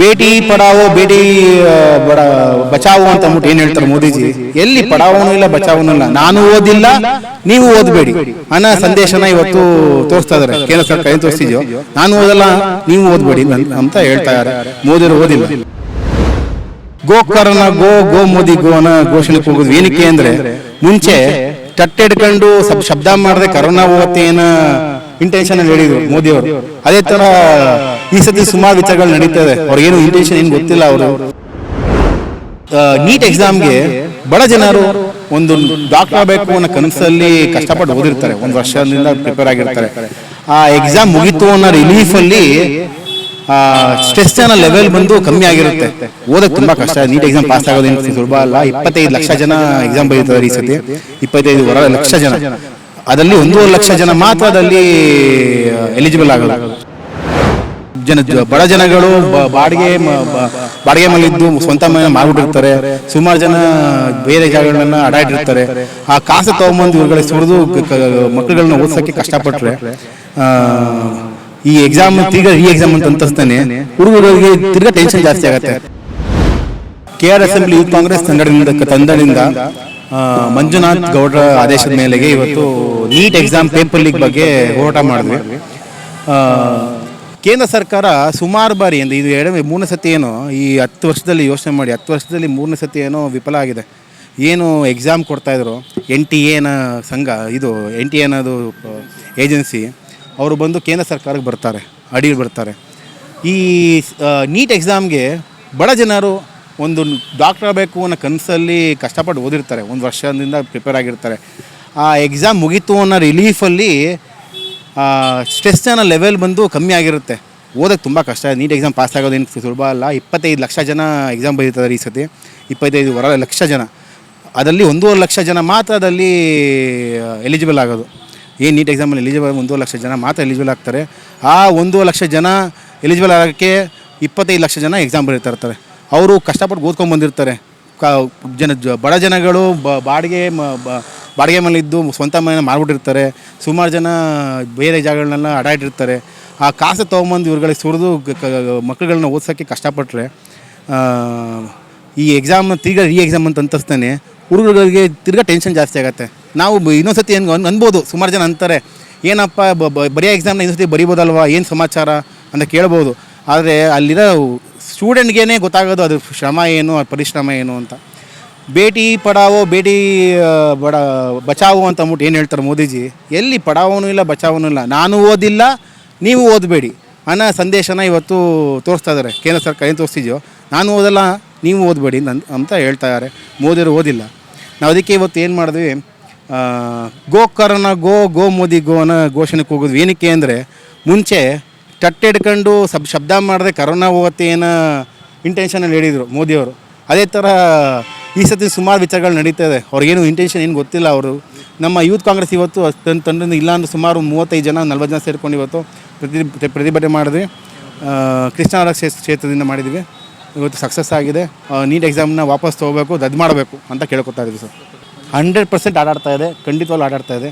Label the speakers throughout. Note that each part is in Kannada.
Speaker 1: ಬೇಟಿ ಪಡಾವೋ ಬೇಟಿ ಬಡ ಬಚಾವೋ ಅಂತ ಅಂದ್ಬಿಟ್ಟು ಏನ್ ಹೇಳ್ತಾರೆ ಮೋದಿಜಿ. ಎಲ್ಲಿ ಪಡಾವೋನು ಇಲ್ಲ ಬಚಾವೋನು ಇಲ್ಲ. ನಾನು ಓದಿಲ್ಲ ನೀವು ಓದಬೇಡಿ ಅನ್ನೋ ಸಂದೇಶನ ಇವತ್ತು ತೋರಿಸ್ತಾ ಇದಾರೆ. ಕೇಂದ್ರ ಸರ್ಕಾರ ಏನ್ ತೋರಿಸ್ತಿದ್ಯೋ, ನಾನು ಓದಲ್ಲ ನೀವು ಓದಬೇಡಿ ಅಂತ ಹೇಳ್ತಾ ಇದ್ದಾರೆ. ಮೋದಿಯವರು ಓದಿಲ್ಲ. ಗೋಕರ್ಣ ಗೋ ಗೋ ಮೋದಿ ಗೋ ಅನ್ನೋ ಘೋಷಣೆ ಹೋಗೋದು ಏನಕ್ಕೆ ಅಂದ್ರೆ, ಮುಂಚೆ ತಟ್ಟೆಡ್ಕೊಂಡು ಶಬ್ದ ಮಾಡದೆ ಕರೋನಾ ಹೋಗುತ್ತೆ ಏನೋ ಇಂಟೆನ್ಷನ್ ಅಲ್ಲಿ ಹೇಳಿದ್ರು ಮೋದಿಯವರು. ಅದೇ ತರ ಈ ಸತಿ ಸುಮಾರು ವಿಚಾರಗಳು ನಡೀತದೆ. ಅವ್ರಿಗೇನು ಇಂಟೆನ್ಷನ್ ಏನು ಗೊತ್ತಿಲ್ಲ. ಅವರು ನೀಟ್ ಎಕ್ಸಾಮ್ಗೆ ಬಡ ಜನರು ಒಂದು ಡಾಕ್ಟರ್ ಆಗಬೇಕು ಅನ್ನೋ ಕನಸಲ್ಲಿ ಕಷ್ಟಪಟ್ಟು ಓದಿರ್ತಾರೆ. ಒಂದು ವರ್ಷದಿಂದ ಪ್ರಿಪೇರ್ ಆಗಿರ್ತಾರೆ. ಆ ಎಕ್ಸಾಮ್ ಮುಗೀತು ಅನ್ನೋ ರಿಲೀಫ್ ಅಲ್ಲಿ ಸ್ಟ್ರೆಸ್ ಅನ್ನೋ ಲೆವೆಲ್ ಬಂದು ಕಮ್ಮಿ ಆಗಿರುತ್ತೆ. ಓದಕ್ಕೆ ತುಂಬಾ ಕಷ್ಟ. ನೀಟ್ ಎಕ್ಸಾಮ್ ಪಾಸ್ ಆಗೋದೇನು ಸುಲಭ ಅಲ್ಲ. 25 ಲಕ್ಷ ಜನ ಎಕ್ಸಾಮ್ ಬರೀತಾರೆ ಈ ಸತಿ. 25 ಲಕ್ಷ ಜನ, ಅದರಲ್ಲಿ 1.5 ಲಕ್ಷ ಜನ ಮಾತ್ರ ಅದಲ್ಲಿ ಎಲಿಜಿಬಲ್ ಆಗೋದು. ಬಡ ಜನಗಳು ಬಾಡಿಗೆ ಮನೆಯಿದ್ದು ಸ್ವಂತ ಮನೆ ಮಾಡ್ಬಿಟ್ಟಿರ್ತಾರೆ. ಸುಮಾರು ಜನ ಬೇರೆ ಜಾಗಗಳನ್ನ ಅಡಾಡಿರ್ತಾರೆ. ಆ ಕಾಸು ತಗೊಂಬಂದು ಇವುಗಳಿಗೆ ಸುರಿದು ಮಕ್ಕಳುಗಳನ್ನ ಓದಿಸೋಕ್ಕೆ ಕಷ್ಟಪಟ್ರೆ ಈ ಎಕ್ಸಾಮ್ ತಿರ್ಗಾ ರೀ ಎಕ್ಸಾಮ್ ಅಂತ ಅಂತಸ್ತಾನೆ ಹುಡುಗರಿಗೆ ತಿರ್ಗಾ ಟೆನ್ಷನ್ ಜಾಸ್ತಿ ಆಗುತ್ತೆ. KR ಯೂತ್ ಕಾಂಗ್ರೆಸ್ ತಂಡದಿಂದ ಮಂಜುನಾಥ್ ಗೌಡ್ರ ಆದೇಶದ ಮೇಲೆಗೆ ಇವತ್ತು ನೀಟ್ ಎಕ್ಸಾಮ್ ಪೇಪರ್ ಲೀಕ್ ಬಗ್ಗೆ ಹೋರಾಟ ಮಾಡಿದ್ವಿ. ಕೇಂದ್ರ ಸರ್ಕಾರ ಸುಮಾರು ಬಾರಿ ಇದು 3ನೇ ಸತಿ ಏನೋ ಈ 10 ವರ್ಷದಲ್ಲಿ ಯೋಚನೆ ಮಾಡಿ 10 ವರ್ಷದಲ್ಲಿ 3ನೇ ಸತಿ ಏನೋ ವಿಫಲ ಆಗಿದೆ. ಏನು ಎಕ್ಸಾಮ್ ಕೊಡ್ತಾಯಿದ್ರು NTA ಸಂಘ, ಇದು NTA ಅನ್ನೋದು ಏಜೆನ್ಸಿ, ಅವರು ಬಂದು ಕೇಂದ್ರ ಸರ್ಕಾರಕ್ಕೆ ಬರ್ತಾರೆ, ಅಡಿಗೆ ಬರ್ತಾರೆ. ಈ ನೀಟ್ ಎಕ್ಸಾಮ್ಗೆ ಬಡ ಜನರು ಒಂದು ಡಾಕ್ಟರ್ ಆಗಬೇಕು ಅನ್ನೋ ಕನಸಲ್ಲಿ ಕಷ್ಟಪಟ್ಟು ಓದಿರ್ತಾರೆ. ಒಂದು ವರ್ಷದಿಂದ ಪ್ರಿಪೇರ್ ಆಗಿರ್ತಾರೆ. ಆ ಎಕ್ಸಾಮ್ ಮುಗೀತು ಅನ್ನೋ ರಿಲೀಫಲ್ಲಿ ಸ್ಟ್ರೆಸ್ ಅನ್ನೋ ಲೆವೆಲ್ ಬಂದು ಕಮ್ಮಿ ಆಗಿರುತ್ತೆ. ಓದೋಕ್ಕೆ ತುಂಬ ಕಷ್ಟ. ನೀಟ್ ಎಕ್ಸಾಮ್ ಪಾಸ್ ಆಗೋದೇನು ಸುಲಭ ಅಲ್ಲ. 25 ಲಕ್ಷ ಜನ ಎಕ್ಸಾಮ್ ಬರೀತಾರೆ ಈ ಸತಿ. 25 ಲಕ್ಷ ಜನ, ಅದರಲ್ಲಿ 1.5 ಲಕ್ಷ ಜನ ಮಾತ್ರ ಅದಲ್ಲಿ ಎಲಿಜಿಬಲ್ ಆಗೋದು. ಏನು ನೀಟ್ ಎಕ್ಸಾಮಲ್ಲಿ ಎಲಿಜಿಬಲ್ 1.5 ಲಕ್ಷ ಜನ ಮಾತ್ರ ಎಲಿಜಿಬಲ್ ಆಗ್ತಾರೆ. ಆ 1.5 ಲಕ್ಷ ಜನ ಎಲಿಜಿಬಲ್ ಆಗೋಕ್ಕೆ 25 ಲಕ್ಷ ಜನ ಎಕ್ಸಾಮ್ ಬರೀತಾ ಇರ್ತಾರೆ. ಅವರು ಕಷ್ಟಪಟ್ಟು ಓದ್ಕೊಂಡು ಬಂದಿರ್ತಾರೆ. ಬಡ ಜನಗಳು ಬಾಡಿಗೆ ಮನೆಯಿದ್ದು ಸ್ವಂತ ಮನೆ ಮಾಡ್ಬಿಟ್ಟಿರ್ತಾರೆ. ಸುಮಾರು ಜನ ಬೇರೆ ಜಾಗಗಳನ್ನೆಲ್ಲ ಅಡಾಡಿರ್ತಾರೆ. ಆ ಕಾಸು ತೊಗೊಂಬಂದು ಇವ್ರುಗಳಿಗೆ ಸುರಿದು ಮಕ್ಕಳುಗಳನ್ನ ಓದಿಸೋಕ್ಕೆ ಕಷ್ಟಪಟ್ಟರೆ ಈ ಎಕ್ಸಾಮ್ ತಿರ್ಗಾ ರೀ ಎಕ್ಸಾಮ್ ಅಂತ ಅಂತಸ್ತಾನೆ ಹುಡುಗರಿಗೆ ತಿರ್ಗಾ ಟೆನ್ಷನ್ ಜಾಸ್ತಿ ಆಗುತ್ತೆ. ನಾವು ಇನ್ನೊಂದು ಸತಿ ಏನು ಅನ್ಬೋದು, ಸುಮಾರು ಜನ ಅಂತಾರೆ ಏನಪ್ಪ ಬರೀ ಎಕ್ಸಾಮ್ನ ಇನ್ನೊಂದು ಸತಿ ಬರಿಬೋದಲ್ವಾ, ಏನು ಸಮಾಚಾರ ಅಂತ ಕೇಳ್ಬೋದು. ಆದರೆ ಅಲ್ಲಿರೋ ಸ್ಟೂಡೆಂಟ್ಗೇ ಗೊತ್ತಾಗೋದು ಅದು ಶ್ರಮ ಏನು, ಪರಿಶ್ರಮ ಏನು ಅಂತ. ಬೇಟಿ ಪಡಾವೋ ಬೇಟಿ ಬಚಾವೋ ಅಂತ ಅಂದ್ಬಿಟ್ಟು ಏನು ಹೇಳ್ತಾರೆ ಮೋದಿಜಿ. ಎಲ್ಲಿ ಪಡಾವೋನು ಇಲ್ಲ ಬಚಾವೋನು ಇಲ್ಲ. ನಾನು ಓದಿಲ್ಲ ನೀವು ಓದಬೇಡಿ ಅನ್ನೋ ಸಂದೇಶನ ಇವತ್ತು ತೋರಿಸ್ತಾ ಇದ್ದಾರೆ. ಕೇಂದ್ರ ಸರ್ಕಾರ ಏನು ತೋರಿಸ್ತಿದ್ಯೋ, ನಾನು ಓದಲ್ಲ ನೀವು ಓದಬೇಡಿ ಅಂತ ಹೇಳ್ತಾ ಇದ್ದಾರೆ. ಮೋದಿಯವರು ಓದಿಲ್ಲ. ನಾವು ಅದಕ್ಕೆ ಇವತ್ತು ಏನು ಮಾಡಿದ್ವಿ, ಗೋಕರ್ಣ ಗೋ ಗೋ ಮೋದಿ ಗೋ ಅನ್ನೋ ಘೋಷಣೆಗೆ ಹೋಗೋದು ಏನಕ್ಕೆ ಅಂದರೆ, ಮುಂಚೆ ತಟ್ಟೆಡ್ಕೊಂಡು ಶಬ್ದ ಮಾಡದೆ ಕರೋನಾ ಹೋಗುತ್ತೆ ಏನೋ ಇಂಟೆನ್ಷನಲ್ಲಿ ಹೇಳಿದರು ಮೋದಿಯವರು. ಅದೇ ಥರ ಈ ಸತಿ ಸುಮಾರು ವಿಚಾರಗಳು ನಡೀತದೆ. ಅವ್ರಿಗೇನು ಇಂಟೆನ್ಷನ್ ಏನು ಗೊತ್ತಿಲ್ಲ. ಅವರು ನಮ್ಮ ಯೂತ್ ಕಾಂಗ್ರೆಸ್ ಇವತ್ತು ತಂಡದಿಂದ ಇಲ್ಲಾಂದ್ರೆ ಸುಮಾರು 35 ಜನ 40 ಜನ ಸೇರ್ಕೊಂಡು ಇವತ್ತು ಪ್ರತಿಭಟನೆ ಮಾಡಿದ್ವಿ. ಕೃಷ್ಣಾರ ಕ್ಷೇತ್ರದಿಂದ ಮಾಡಿದ್ವಿ. ಇವತ್ತು ಸಕ್ಸಸ್ ಆಗಿದೆ. ನೀಟ್ ಎಕ್ಸಾಮ್ನ ವಾಪಸ್ ತೊಗೋಬೇಕು, ರದ್ದು ಮಾಡಬೇಕು ಅಂತ ಕೇಳ್ಕೊತಾ ಇದ್ವಿ ಸರ್. 100% ಆಡಾಡ್ತಾ ಇದೆ, ಖಂಡಿತವಾಗ್ಲೂ ಆಡಾಡ್ತಾ ಇದೆ.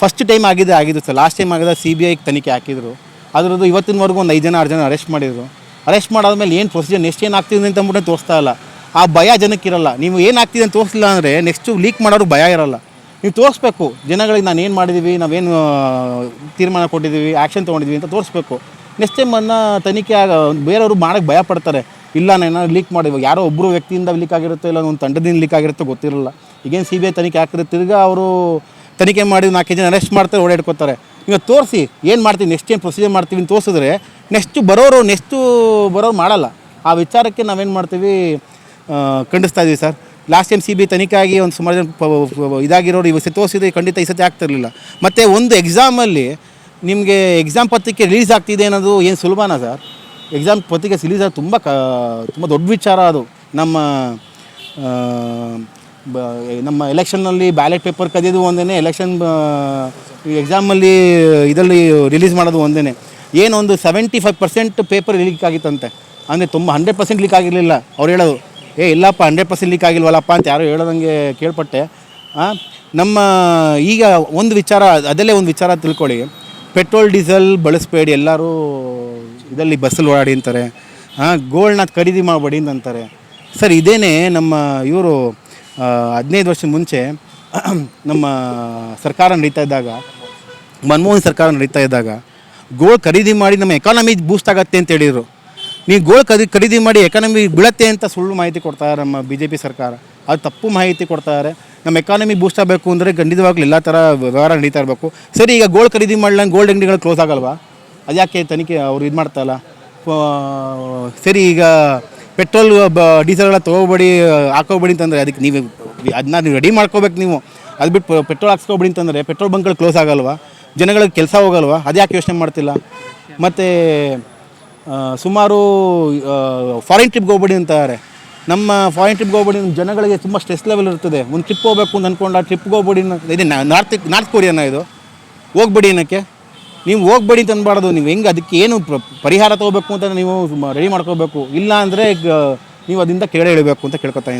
Speaker 1: ಫಸ್ಟ್ ಟೈಮ್ ಆಗಿದ್ದು ಸರ್. ಲಾಸ್ಟ್ ಟೈಮ್ ಆಗಿದ್ದ CBI ತನಿಖೆ ಹಾಕಿದ್ರು. ಅದರದ್ದು ಇವತ್ತಿನವರೆಗೂ ಒಂದು 5 ಜನ 6 ಜನ ಅರೆಸ್ಟ್ ಮಾಡಿದರು. ಅರೆಸ್ಟ್ ಮಾಡಾದ್ಮೇಲೆ ಏನು ಪ್ರೊಸೀಜರ್ ನೆಕ್ಸ್ಟ್ ಏನು ಆಗ್ತಿದೆ ಅಂತ ಅಂದ್ಬಿಟ್ಟು ತೋರಿಸ್ತಾ ಇಲ್ಲ. ಆ ಭಯ ಜನಕ್ಕಿರಲ್ಲ. ನೀವು ಏನು ಆಗ್ತಿದೆ ಅಂತ ತೋರಿಸಲಿಲ್ಲ ಅಂದರೆ ನೆಕ್ಸ್ಟು ಲೀಕ್ ಮಾಡೋರು ಭಯ ಇರಲ್ಲ. ನೀವು ತೋರಿಸ್ಬೇಕು ಜನಗಳಿಗೆ, ನಾನು ಏನು ಮಾಡಿದ್ದೀವಿ, ನಾವೇನು ತೀರ್ಮಾನ ಕೊಟ್ಟಿದ್ದೀವಿ, ಆ್ಯಕ್ಷನ್ ತೊಗೊಂಡಿದ್ದೀವಿ ಅಂತ ತೋರಿಸ್ಬೇಕು. ನೆಕ್ಸ್ಟ್ ಟೈಮ್ ತನಿಖೆ ಬೇರೆಯವರು ಮಾಡೋಕ್ಕೆ ಭಯ ಪಡ್ತಾರೆ. ಇಲ್ಲ ನಾನು ಲೀಕ್ ಮಾಡಿವಾಗ ಯಾರೋ ಒಬ್ಬರು ವ್ಯಕ್ತಿಯಿಂದ ಲೀಕ್ ಆಗಿರುತ್ತೋ, ಇಲ್ಲ ಒಂದು ತಂಡದಿಂದ ಲೀಕ್ ಆಗಿರುತ್ತೋ ಗೊತ್ತಿರಲ್ಲ. ಈಗೇನು CBI ತನಿಖೆ ಹಾಕಿದ್ರೆ ತಿರ್ಗಾ ಅವರು ತನಿಖೆ ಮಾಡಿ 4 ಜನ ಅರೆಸ್ಟ್ ಮಾಡ್ತಾರೆ, ಓಡಾಡ್ಕೋತಾರೆ. ಈಗ ತೋರಿಸಿ ಏನು ಮಾಡ್ತೀವಿ, ನೆಕ್ಸ್ಟ್ ಏನು ಪ್ರೊಸೀಜರ್ ಮಾಡ್ತೀವಿ ಅಂತ ತೋರಿಸಿದ್ರೆ ನೆಕ್ಸ್ಟು ಬರೋರು ಮಾಡಲ್ಲ. ಆ ವಿಚಾರಕ್ಕೆ ನಾವೇನು ಮಾಡ್ತೀವಿ, ಖಂಡಿಸ್ತಾ ಇದ್ದೀವಿ ಸರ್. ಲಾಸ್ಟ್ ಟೈಮ್ CBI ತನಿಖೆ ಆಗಿ ಒಂದು ಸುಮಾರು ಜನ ಇದಾಗಿರೋರು ಈ ಸತಿ ತೋರಿಸಿದ್ರೆ ಖಂಡಿತ ಈ ಸತಿ ಆಗ್ತಿರಲಿಲ್ಲ. ಮತ್ತು ಒಂದು ಎಕ್ಸಾಮಲ್ಲಿ ನಿಮಗೆ ಎಕ್ಸಾಮ್ ಪತ್ರಿಕೆ ರಿಲೀಸ್ ಆಗ್ತಿದೆ ಅನ್ನೋದು ಏನು ಸುಲಭನಾ ಸರ್? ಎಕ್ಸಾಮ್ ಪತ್ರಿಕೆ ರಿಲೀಸ್ ಆಗೋದು ತುಂಬ ದೊಡ್ಡ ವಿಚಾರ. ಅದು ನಮ್ಮ ಎಲೆಕ್ಷನ್ನಲ್ಲಿ ಬ್ಯಾಲೆಟ್ ಪೇಪರ್ ಕದಿಯೋದು ಒಂದೇ, ಎಲೆಕ್ಷನ್ ಎಕ್ಸಾಮಲ್ಲಿ ಇದರಲ್ಲಿ ರಿಲೀಸ್ ಮಾಡೋದು ಒಂದೇ. ಏನೊಂದು 75% ಪೇಪರ್ ಲೀಕ್ ಆಗಿತ್ತಂತೆ. ಅಂದರೆ 100% ಲೀಕ್ ಆಗಿರಲಿಲ್ಲ. ಅವ್ರು ಹೇಳೋದು ಇಲ್ಲಪ್ಪ 100% ಲೀಕ್ ಆಗಿಲ್ವಲ್ಲಪ್ಪ ಅಂತ ಯಾರೋ ಹೇಳೋದಂಗೆ ಕೇಳ್ಪಟ್ಟೆ. ನಮ್ಮ ಈಗ ಒಂದು ವಿಚಾರ, ಅದಲ್ಲೇ ಒಂದು ವಿಚಾರ ತಿಳ್ಕೊಳ್ಳಿ. ಪೆಟ್ರೋಲ್ ಡೀಸೆಲ್ ಬಳಸಬೇಡಿ, ಎಲ್ಲರೂ ಇದರಲ್ಲಿ ಬಸ್ಸಲ್ಲಿ ಓಡಾಡಿ ಅಂತಾರೆ. ಗೋಲ್ಡ್ನ ಖರೀದಿ ಮಾಡಬೇಡಿ ಅಂತಾರೆ. ಸರ್ ಇದೇನೇ ನಮ್ಮ ಇವರು 15 ವರ್ಷದ ಮುಂಚೆ ನಮ್ಮ ಸರ್ಕಾರ ನಡೀತಾ ಇದ್ದಾಗ, ಮನಮೋಹನ್ ಸರ್ಕಾರ ನಡೀತಾ ಇದ್ದಾಗ ಗೋಲ್ಡ್ ಖರೀದಿ ಮಾಡಿ ನಮ್ಮ ಎಕಾನಮಿ ಬೂಸ್ಟ್ ಆಗತ್ತೆ ಅಂತ ಹೇಳಿದರು. ನೀವು ಗೋಲ್ಡ್ ಖರೀದಿ ಮಾಡಿ ಎಕಾನಮಿ ಬೀಳತ್ತೆ ಅಂತ ಸುಳ್ಳು ಮಾಹಿತಿ ಕೊಡ್ತಾರೆ ನಮ್ಮ BJP ಸರ್ಕಾರ. ಅದು ತಪ್ಪು ಮಾಹಿತಿ ಕೊಡ್ತಾರೆ. ನಮ್ಮ ಎಕಾನಮಿ ಬೂಸ್ಟ್ ಆಗಬೇಕು ಅಂದರೆ ಖಂಡಿತವಾಗ್ಲೂ ಎಲ್ಲ ಥರ ವ್ಯವಹಾರ ನಡೀತಾ ಇರಬೇಕು. ಸರಿ, ಈಗ ಗೋಲ್ಡ್ ಖರೀದಿ ಮಾಡಲಂಗೆ ಗೋಲ್ಡ್ ಅಂಗಡಿಗಳು ಕ್ಲೋಸ್ ಆಗಲ್ವಾ? ಅದು ಯಾಕೆ ತನಿಖೆ ಅವ್ರು ಇದು ಮಾಡ್ತಾಯಿಲ್ಲ? ಸರಿ, ಈಗ ಪೆಟ್ರೋಲ್ ಡೀಸೆಲ್ಗಳ ತೊಗೋಬೇಡಿ, ಹಾಕೋಬೇಡಿ ಅಂತಂದರೆ ಅದಕ್ಕೆ ನೀವು ರೆಡಿ ಮಾಡ್ಕೋಬೇಕು. ನೀವು ಅದು ಬಿಟ್ಟು ಪೆಟ್ರೋಲ್ ಹಾಕ್ಸ್ಕೊಬೇಡಿ ಅಂತಂದರೆ ಪೆಟ್ರೋಲ್ ಬಂಕ್ಗಳು ಕ್ಲೋಸ್ ಆಗಲ್ವಾ? ಜನಗಳಿಗೆ ಕೆಲಸ ಹೋಗಲ್ವಾ? ಅದು ಯಾಕೆ ಯೋಚನೆ ಮಾಡ್ತಿಲ್ಲ? ಮತ್ತು ಸುಮಾರು ಫಾರಿನ್ ಟ್ರಿಪ್ಗೆ ಹೋಗ್ಬೇಡಿ ಅಂತಾರೆ. ನಮ್ಮ ಫಾರಿನ್ ಟ್ರಿಪ್ಗೆ ಹೋಗ್ಬೇಡಿ, ಜನಗಳಿಗೆ ತುಂಬ ಸ್ಟ್ರೆಸ್ ಲೆವೆಲ್ ಇರ್ತದೆ. ಒಂದು ಟ್ರಿಪ್ ಹೋಗ್ಬೇಕು ಅಂತ ಅಂದ್ಕೊಂಡು ಆ ಟ್ರಿಪ್ಗೆ ಹೋಗ್ಬೇಡಿ. ಇದು ನಾರ್ತ್ ಕೊರಿಯಾನ ಇದು? ಹೋಗ್ಬೇಡಿ ಅನ್ನೋಕ್ಕೆ ನೀವು ಹೋಗ್ಬೇಡಿ ಅಂತ ಅನ್ಬಾರ್ದು. ನೀವು ಹೆಂಗೆ ಅದಕ್ಕೆ ಏನು ಪರಿಹಾರ ತೊಗೋಬೇಕು ಅಂತ ನೀವು ರೆಡಿ ಮಾಡ್ಕೋಬೇಕು. ಇಲ್ಲ ಅಂದರೆ ನೀವು ಅದರಿಂದ ಕೆಳಗಡೆ ಇಳಬೇಕು ಅಂತ ಕೇಳ್ಕೊತಾ ಇದ್ದೀನಿ ಸರ್.